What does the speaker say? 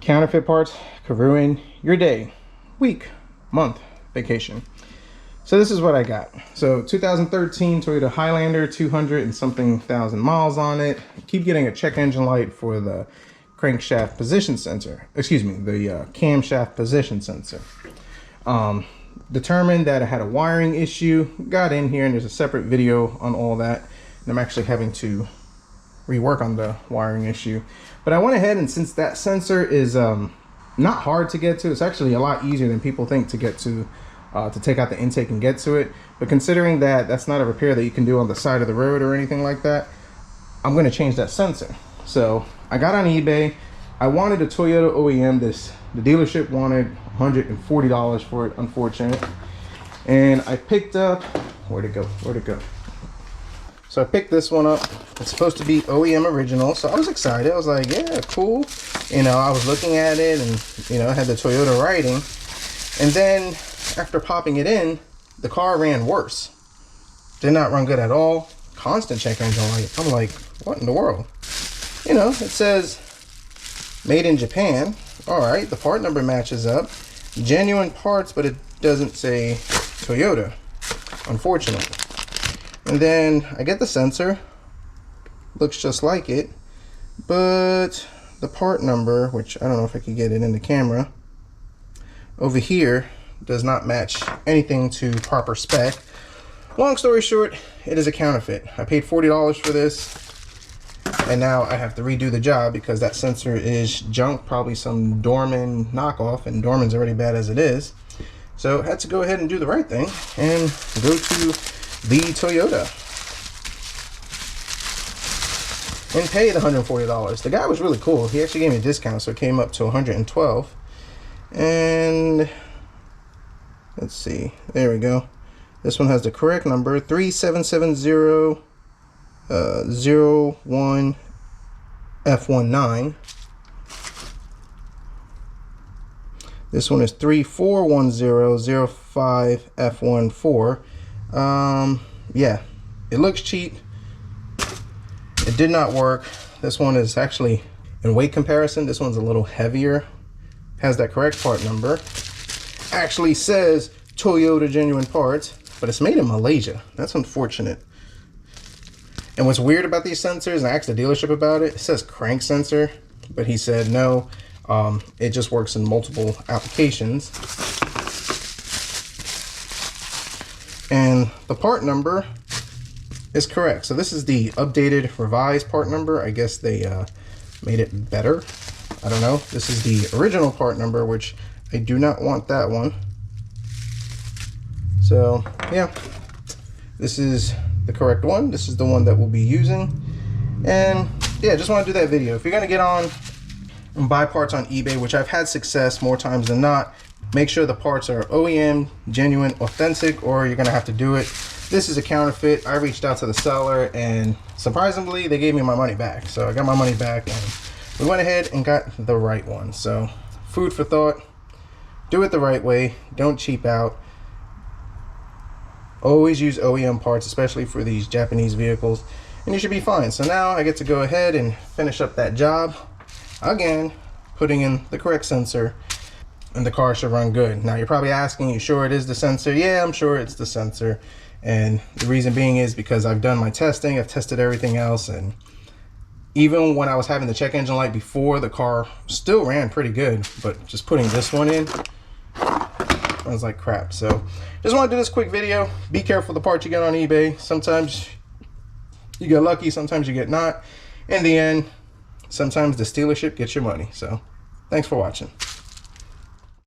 Counterfeit parts could ruin your day, week, month, vacation. So this is what I got. So 2013 Toyota Highlander, 200 and something thousand miles on it. Keep getting a check engine light for the crankshaft position sensor. Excuse me, the camshaft position sensor. Determined that I had a wiring issue. Got in here and there's a separate video on all that. And I'm actually having to rework on the wiring issue. But I went ahead, and since that sensor is not hard to get to, it's actually a lot easier than people think to get to take out the intake and get to it. But considering that that's not a repair that you can do on the side of the road or anything like that, I'm going to change that sensor. So I got on eBay. I wanted a Toyota OEM. The dealership wanted $140 for it, unfortunate. And I picked up, where'd it go? So I picked this one up. It's supposed to be OEM original, so I was excited. I was like, yeah, cool. You know, I was looking at it, and you know, it had the Toyota writing. And then after popping it in, the car ran worse. Did not run good at all. Constant check engine light. I'm like, what in the world? You know, it says made in Japan. All right, the part number matches up. Genuine parts, but it doesn't say Toyota, unfortunately. And then I get the sensor, looks just like it, but the part number, which I don't know if I can get it in the camera, over here does not match anything to proper spec. Long story short, it is a counterfeit. I paid $40 for this, and now I have to redo the job because that sensor is junk, probably some Dorman knockoff, and Dorman's already bad as it is. So I had to go ahead and do the right thing and go to the Toyota and pay the $140. The guy was really cool. He actually gave me a discount, so it came up to $112. And let's see, there we go. This one has the correct number, 3770-01F19. This one is 3410-05F14. Yeah, it looks cheap. It did not work. This one is actually, in weight comparison, this one's a little heavier. Has that correct part number. Actually says Toyota genuine parts, but it's made in Malaysia. That's unfortunate. And what's weird about these sensors, and I asked the dealership about it, it says crank sensor, but he said no, it just works in multiple applications. And the part number is correct. So this is the updated revised part number. I guess they made it better. I don't know. This is the original part number, which I do not want that one. So yeah, this is the correct one. This is the one that we'll be using. And yeah, just want to do that video. If you're going to get on and buy parts on eBay, which I've had success more times than not, make sure the parts are OEM, genuine, authentic, or you're going to have to do it. This is a counterfeit. I reached out to the seller, and surprisingly, they gave me my money back. So I got my money back, and we went ahead and got the right one. So food for thought. Do it the right way. Don't cheap out. Always use OEM parts, especially for these Japanese vehicles, and you should be fine. So now I get to go ahead and finish up that job again, putting in the correct sensor, and the car should run good. Now you're probably asking, you sure it is the sensor? Yeah, I'm sure it's the sensor. And the reason being is because I've done my testing, I've tested everything else, and even when I was having the check engine light before, the car still ran pretty good, but just putting this one in runs like crap. So just want to do this quick video. Be careful the parts you get on eBay. Sometimes you get lucky, sometimes you get not. In the end, sometimes the dealership gets your money. So thanks for watching.